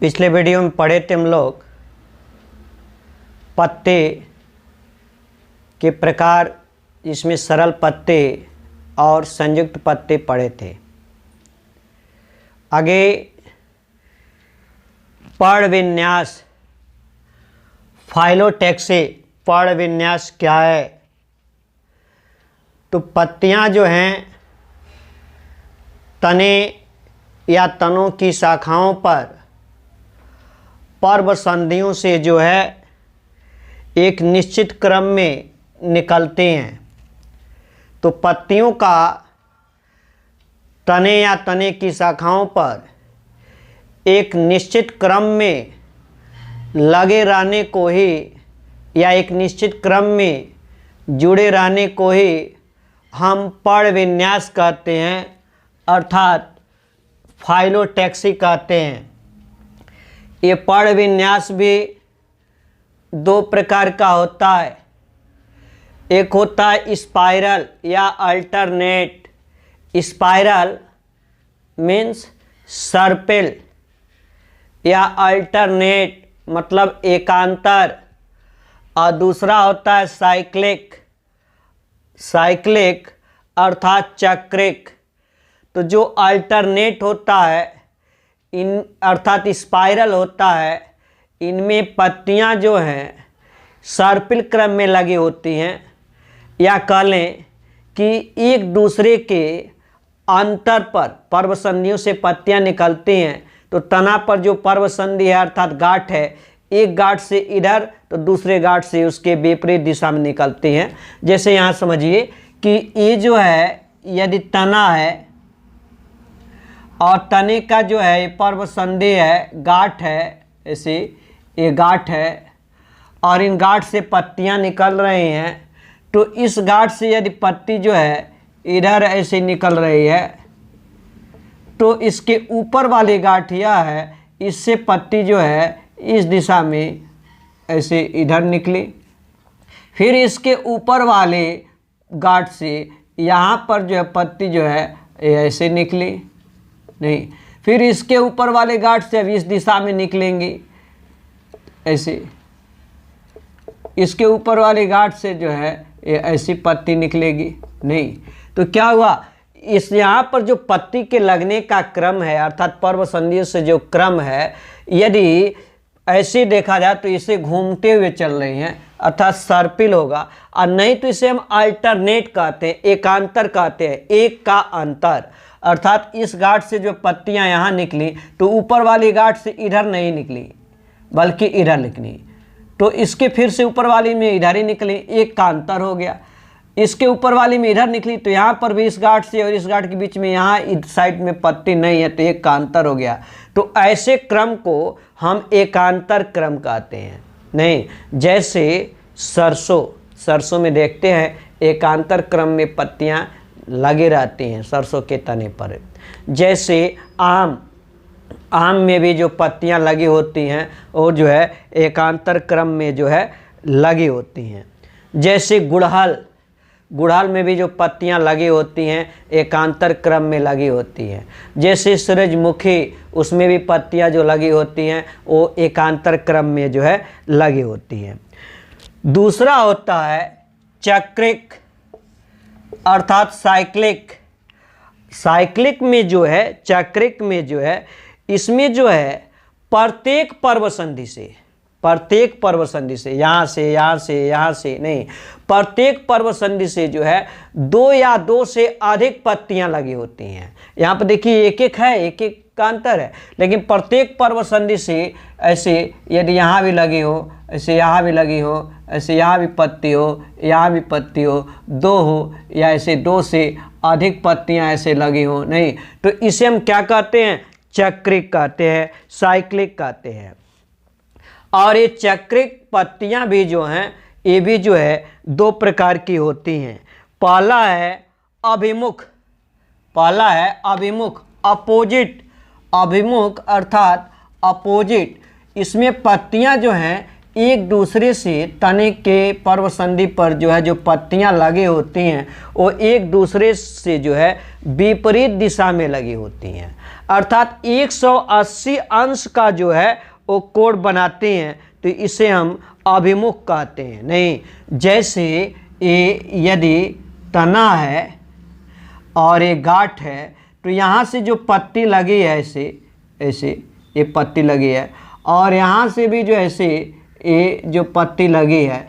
पिछले वीडियो में पढ़े थे हम लोग पत्ते के प्रकार, इसमें सरल पत्ते और संयुक्त पत्ते पढ़े थे। आगे पर्ण विन्यास, फाइलोटैक्सी पर्ण विन्यास क्या है? तो पत्तियां जो हैं तने या तनों की शाखाओं पर पर्व संधियों से जो है एक निश्चित क्रम में निकलते हैं। तो पत्तियों का तने या तने की शाखाओं पर एक निश्चित क्रम में लगे रहने को ही या एक निश्चित क्रम में जुड़े रहने को ही हम पर्ण विन्यास कहते हैं, अर्थात फाइलोटैक्सी कहते हैं। ये पर्ण विन्यास भी दो प्रकार का होता है। एक होता है स्पाइरल या अल्टरनेट। स्पाइरल मीन्स सर्पिल या अल्टरनेट मतलब एकांतर, और दूसरा होता है साइक्लिक। साइक्लिक अर्थात चक्रिक। तो जो अल्टरनेट होता है इन अर्थात स्पाइरल होता है, इनमें पत्तियां जो हैं सर्पिल क्रम में लगी होती हैं, या कह लें कि एक दूसरे के अंतर पर पर्व संधियों से पत्तियां निकलती हैं। तो तना पर जो पर्व संधि है अर्थात गांठ है, एक गांठ से इधर तो दूसरे गांठ से उसके विपरीत दिशा में निकलती हैं। जैसे यहाँ समझिए कि ये जो है यदि तना है और तने का जो है पर्व संधि है, गांठ है, ऐसे ये गांठ है और इन गांठ से पत्तियां निकल रही हैं। तो इस गांठ से यदि पत्ती जो है इधर ऐसे निकल रही है तो इसके ऊपर वाली गांठ यह है, इससे पत्ती जो है इस दिशा में ऐसे इधर निकली। फिर इसके ऊपर वाले गांठ से यहाँ पर जो है पत्ती जो है ऐसे निकली नहीं। फिर इसके ऊपर वाले गांठ से अब इस दिशा में निकलेंगी ऐसे। इसके ऊपर वाले गांठ से जो है ये ऐसी पत्ती निकलेगी नहीं। तो क्या हुआ, इस यहाँ पर जो पत्ती के लगने का क्रम है अर्थात पर्व संधियों से जो क्रम है, यदि ऐसे देखा जाए तो इसे घूमते हुए चल रही हैं अर्थात सर्पिल होगा, और नहीं तो इसे हम अल्टरनेट कहते हैं, एकांतर कहते हैं, एक का अंतर। अर्थात इस गांठ से जो पत्तियां यहाँ निकली तो ऊपर वाली गांठ से इधर नहीं निकली बल्कि इधर निकली, तो इसके फिर से ऊपर वाली में इधर ही निकली, एक का अंतर हो गया। इसके ऊपर वाली में इधर निकली तो यहाँ पर भी इस गांठ से और इस गांठ के बीच में यहाँ इस साइड में पत्ती नहीं है तो एक का अंतर हो गया। तो ऐसे क्रम को हम एकांतर क्रम कहते हैं। नहीं, जैसे सरसों में देखते हैं एकांतर क्रम में पत्तियां लगी रहती हैं सरसों के तने पर। जैसे आम में भी जो पत्तियां लगी होती हैं वो जो है एकांतर क्रम में जो है लगी होती हैं। जैसे गुड़हल में भी जो पत्तियां लगी होती हैं एकांतर क्रम में लगी होती हैं। जैसे सूरजमुखी, उसमें भी पत्तियां जो लगी होती हैं वो एकांतर क्रम में जो है लगी होती हैं। दूसरा होता है चक्रिक अर्थात साइक्लिक। साइक्लिक में जो है, चक्रिक में जो है, इसमें जो है प्रत्येक पर्व संधि से यहाँ से नहीं, प्रत्येक पर्व संधि से जो है दो या दो से अधिक पत्तियां लगी होती हैं। यहाँ पर देखिए एक एक है, एक एक का अंतर है, लेकिन प्रत्येक पर्व संधि से ऐसे यदि यहाँ भी लगी हो, ऐसे यहाँ भी लगी हो, ऐसे यहाँ भी पत्ती हो, यहाँ भी पत्ती हो, दो हो या ऐसे दो से अधिक पत्तियां ऐसे लगी हो नहीं, तो इसे हम क्या कहते हैं, चक्रिक कहते हैं, साइक्लिक कहते हैं। और ये चक्रिक पत्तियां भी जो हैं ये भी जो है दो प्रकार की होती हैं। पहला है अभिमुख, अपोजिट। अभिमुख अर्थात अपोजिट, इसमें पत्तियां जो हैं एक दूसरे से तने के पर्व संधि पर जो है जो पत्तियां लगी होती हैं वो एक दूसरे से जो है विपरीत दिशा में लगी होती हैं, अर्थात 180 अंश का जो है वो कोण बनाते हैं, तो इसे हम अभिमुख कहते हैं। नहीं, जैसे ये यदि तना है और ये गांठ है, तो यहाँ से जो पत्ती लगी है ऐसे ऐसे ये पत्ती लगी है, और यहाँ से भी जो ऐसे ये जो पत्ती लगी है,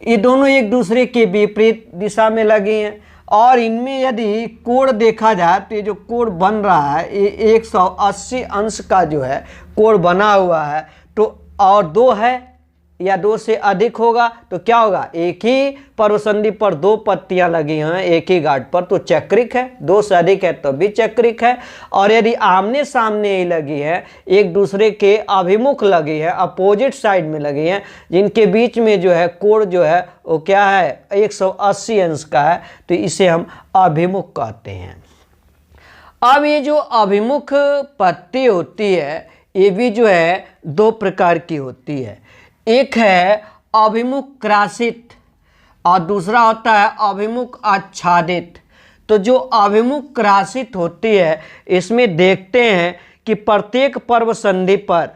ये दोनों एक दूसरे के विपरीत दिशा में लगी हैं। और इनमें यदि कोण देखा जाए तो ये जो कोण बन रहा है ये 180 अंश का जो है कोण बना हुआ है। तो और दो है या दो से अधिक होगा तो क्या होगा, एक ही पर्वसंधि पर दो पत्तियां लगी हैं एक ही गांठ पर तो चक्रिक है, दो से अधिक है तो भी चक्रिक है। और यदि आमने सामने ही लगी है, एक दूसरे के अभिमुख लगी है, अपोजिट साइड में लगी है, जिनके बीच में जो है कोण जो है वो क्या है 180 अंश का है, तो इसे हम अभिमुख कहते हैं। अब ये जो अभिमुख पत्ती होती है ये भी जो है दो प्रकार की होती है, एक है अभिमुख क्रासित और दूसरा होता है अभिमुख आच्छादित। तो जो अभिमुख क्रासित होती है इसमें देखते हैं कि प्रत्येक पर्व संधि पर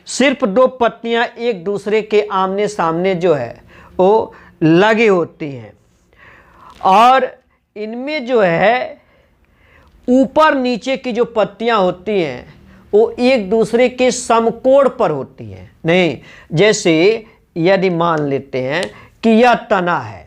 सिर्फ दो पत्तियां एक दूसरे के आमने सामने जो है वो लगी होती हैं, और इनमें जो है ऊपर नीचे की जो पत्तियां होती हैं वो एक दूसरे के समकोण पर होती हैं। नहीं, जैसे यदि मान लेते हैं कि यह तना है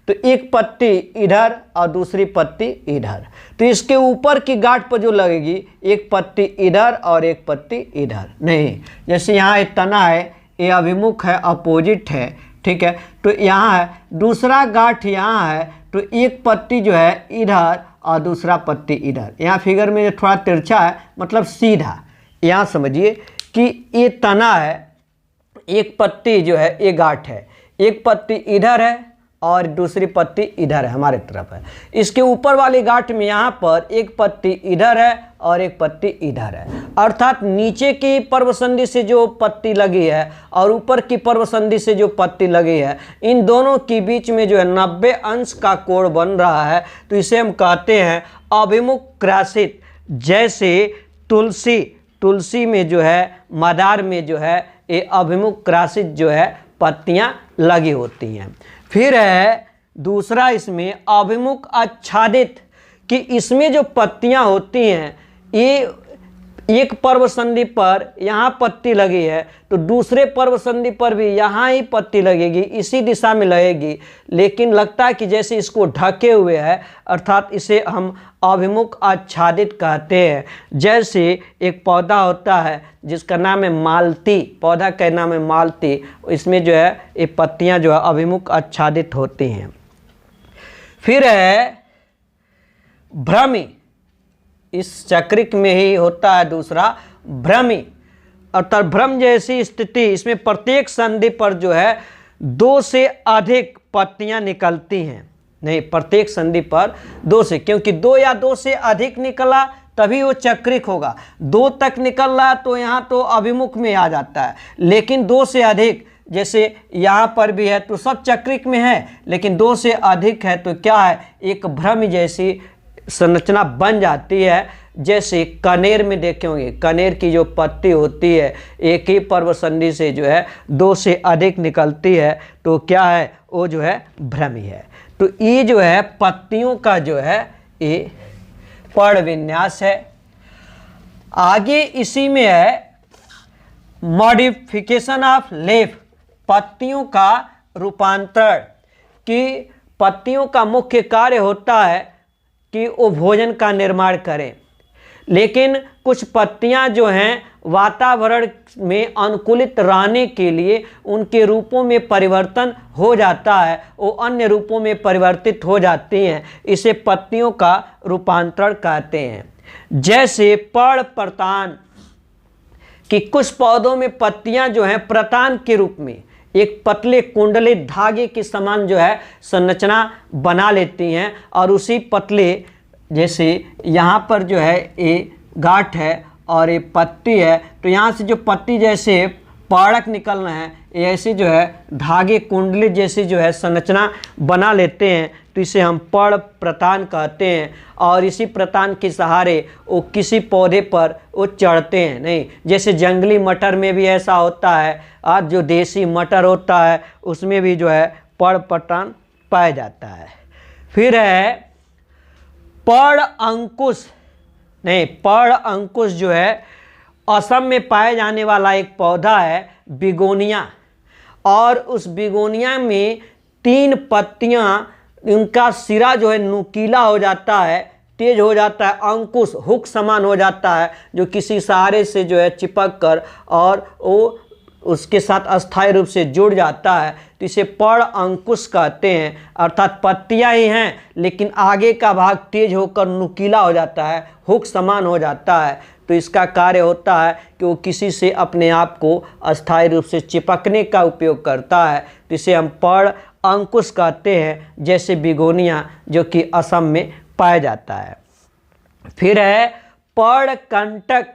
तो एक पत्ती इधर और दूसरी पत्ती इधर, तो इसके ऊपर की गांठ पर जो लगेगी एक पत्ती इधर और एक पत्ती इधर। नहीं, जैसे यहाँ एक तना है ये अभिमुख है अपोजिट है, ठीक है, तो यहाँ है दूसरा गांठ यहाँ है तो एक पत्ती जो है इधर और दूसरा पत्ती इधर। यहाँ फिगर में जो थोड़ा तिरछा है मतलब सीधा, यहाँ समझिए कि ये तना है, एक पत्ती जो है ये गांठ है, एक पत्ती इधर है और दूसरी पत्ती इधर है हमारे तरफ है। इसके ऊपर वाली गांठ में यहाँ पर एक पत्ती इधर है और एक पत्ती इधर है, अर्थात नीचे की पर्वसंधि से जो पत्ती लगी है और ऊपर की पर्वसंधि से जो पत्ती लगी है इन दोनों के बीच में जो है 90 अंश का कोण बन रहा है, तो इसे हम कहते हैं अभिमुख क्रासित। जैसे तुलसी में जो है मदार में जो है ये अभिमुख क्रासित जो है पत्तियां लगी होती हैं। फिर है दूसरा इसमें अभिमुख आच्छादित, कि इसमें जो पत्तियां होती हैं ये एक पर्व संधि पर यहाँ पत्ती लगी है तो दूसरे पर्व संधि पर भी यहाँ ही पत्ती लगेगी, इसी दिशा में लगेगी, लेकिन लगता है कि जैसे इसको ढके हुए है, अर्थात इसे हम अभिमुख आच्छादित कहते हैं। जैसे एक पौधा होता है जिसका नाम है मालती, पौधा का नाम है मालती, इसमें जो है ये पत्तियाँ जो है अभिमुख आच्छादित होती हैं। फिर है भ्रमी, इस चक्रिक में ही होता है दूसरा भ्रमी, अर्थात भ्रम जैसी स्थिति, इसमें प्रत्येक संधि पर जो है दो से अधिक पत्तियां निकलती हैं। नहीं, प्रत्येक संधि पर दो से, क्योंकि दो या दो से अधिक निकला तभी वो चक्रिक होगा, दो तक निकल रहा तो यहाँ तो अभिमुख में आ जाता है, लेकिन दो से अधिक जैसे यहाँ पर भी है तो सब चक्रिक में है, लेकिन दो से अधिक है तो क्या है एक भ्रम जैसी संरचना बन जाती है। जैसे कनेर में देखे होंगे, कनेर की जो पत्ती होती है एक ही पर्व संधि से जो है दो से अधिक निकलती है तो क्या है वो जो है भ्रमी है। तो ये जो है पत्तियों का जो है ये पर्ण विन्यास है। आगे इसी में है मॉडिफिकेशन ऑफ लीफ, पत्तियों का रूपांतरण, कि पत्तियों का मुख्य कार्य होता है कि वो भोजन का निर्माण करें, लेकिन कुछ पत्तियां जो हैं वातावरण में अनुकूलित रहने के लिए उनके रूपों में परिवर्तन हो जाता है, वो अन्य रूपों में परिवर्तित हो जाती हैं, इसे पत्तियों का रूपांतरण कहते हैं। जैसे पर्ण प्रतान, कि कुछ पौधों में पत्तियां जो हैं प्रतान के रूप में एक पतले कुंडलित धागे के समान जो है संरचना बना लेती हैं, और उसी पतले जैसे यहाँ पर जो है ये गांठ है और ये पत्ती है, तो यहाँ से जो पत्ती जैसे पारक निकल रहे हैं, ये ऐसी जो है धागे कुंडली जैसी जो है संरचना बना लेते हैं, तो इसे हम पर्ण प्रतान कहते हैं। और इसी प्रतान के सहारे वो किसी पौधे पर वो चढ़ते हैं। नहीं, जैसे जंगली मटर में भी ऐसा होता है, आज जो देसी मटर होता है उसमें भी जो है पर्ण प्रतान पाया जाता है। फिर है पर्ण अंकुश। नहीं, पर्ण अंकुश जो है असम में पाए जाने वाला एक पौधा है बिगोनिया, और उस बिगोनिया में 3 पत्तियां, उनका सिरा जो है नुकीला हो जाता है, तेज हो जाता है, अंकुश हुक समान हो जाता है, जो किसी सहारे से जो है चिपक कर और वो उसके साथ अस्थायी रूप से जुड़ जाता है, तो इसे पर्ण अंकुश कहते हैं। अर्थात पत्तियां ही हैं लेकिन आगे का भाग तेज होकर नुकीला हो जाता है, हुक समान हो जाता है, तो इसका कार्य होता है कि वो किसी से अपने आप को अस्थायी रूप से चिपकने का उपयोग करता है, तो इसे हम पर्ण अंकुश कहते हैं, जैसे बिगोनिया जो कि असम में पाया जाता है। फिर है पर्णकंटक,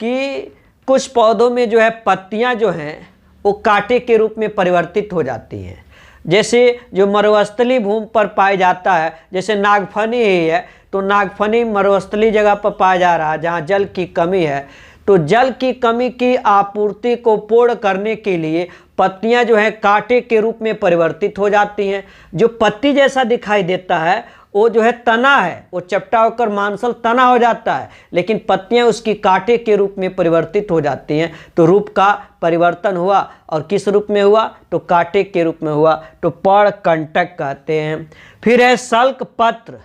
कि कुछ पौधों में जो है पत्तियां जो हैं वो कांटे के रूप में परिवर्तित हो जाती हैं, जैसे जो मरुस्थलीय भूमि पर पाया जाता है, जैसे नागफनी ही है, तो नागफनी मरुस्थलीय जगह पर पाया जा रहा है जहाँ जल की कमी है, तो जल की कमी की आपूर्ति को पूर्ण करने के लिए पत्तियां जो हैं कांटे के रूप में परिवर्तित हो जाती हैं। जो पत्ती जैसा दिखाई देता है वो जो है तना है, वो चपटा होकर मांसल तना हो जाता है, लेकिन पत्तियां उसकी कांटे के रूप में परिवर्तित हो जाती हैं, तो रूप का परिवर्तन हुआ, और किस रूप में हुआ, तो कांटे के रूप में हुआ, तो पर्णकंटक कहते हैं। फिर है सल्क पत्र,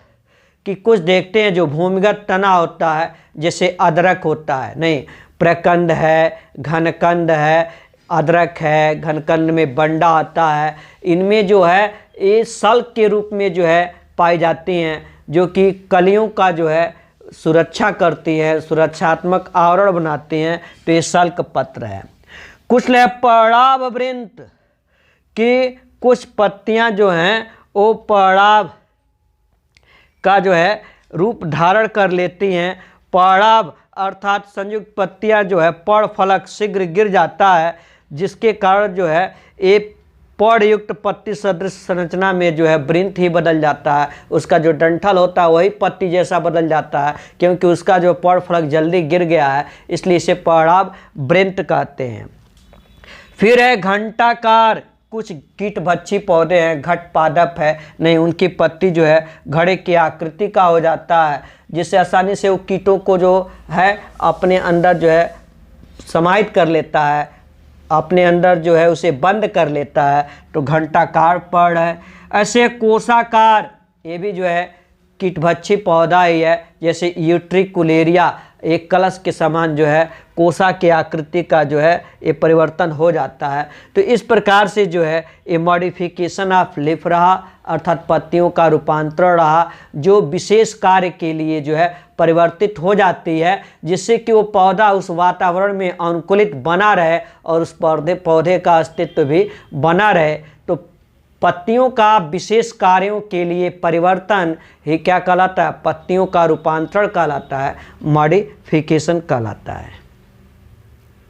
कि कुछ देखते हैं जो भूमिगत तना होता है, जैसे अदरक होता है, नहीं, प्रकंद है, घनकंद है, अदरक है, घनकंद में बंडा आता है, इनमें जो है ये सल्क के रूप में जो है पाई जाती हैं, जो कि कलियों का जो है सुरक्षा करती है, सुरक्षात्मक आवरण बनाती हैं, तो ये सल्क पत्र है। कुछ है पड़ाव वृंत, कि कुछ पत्तियां जो हैं वो पड़ाव का जो है रूप धारण कर लेती हैं। पड़ाव अर्थात संयुक्त पत्तियां जो है पर्ण फलक शीघ्र गिर जाता है, जिसके कारण जो है ये पर्णयुक्त पत्ती सदृश संरचना में जो है वृंत ही बदल जाता है, उसका जो डंठल होता है वही पत्ती जैसा बदल जाता है, क्योंकि उसका जो पर्ण फलक जल्दी गिर गया है, इसलिए इसे पड़ाव वृंत कहते हैं। फिर है घंटाकार, कुछ कीटभक्षी पौधे हैं, घटपादप है, नहीं, उनकी पत्ती जो है घड़े की आकृति का हो जाता है, जिससे आसानी से वो कीटों को जो है अपने अंदर जो है समाहित कर लेता है, अपने अंदर जो है उसे बंद कर लेता है, तो घंटाकार पर्ण है। ऐसे कोषाकार, ये भी जो है कीटभक्षी पौधा ही है, जैसे यूट्रिकुलेरिया, एक कलश के समान जो है कोसा की आकृति का जो है ये परिवर्तन हो जाता है। तो इस प्रकार से जो है ये मॉडिफिकेशन ऑफ लीफ रहा, अर्थात पत्तियों का रूपांतरण रहा, जो विशेष कार्य के लिए जो है परिवर्तित हो जाती है, जिससे कि वो पौधा उस वातावरण में अनुकूलित बना रहे और उस पौधे का अस्तित्व भी बना रहे। तो पत्तियों का विशेष कार्यों के लिए परिवर्तन ही क्या कहलाता है, पत्तियों का रूपांतरण कहलाता है, मॉडिफिकेशन कहलाता है।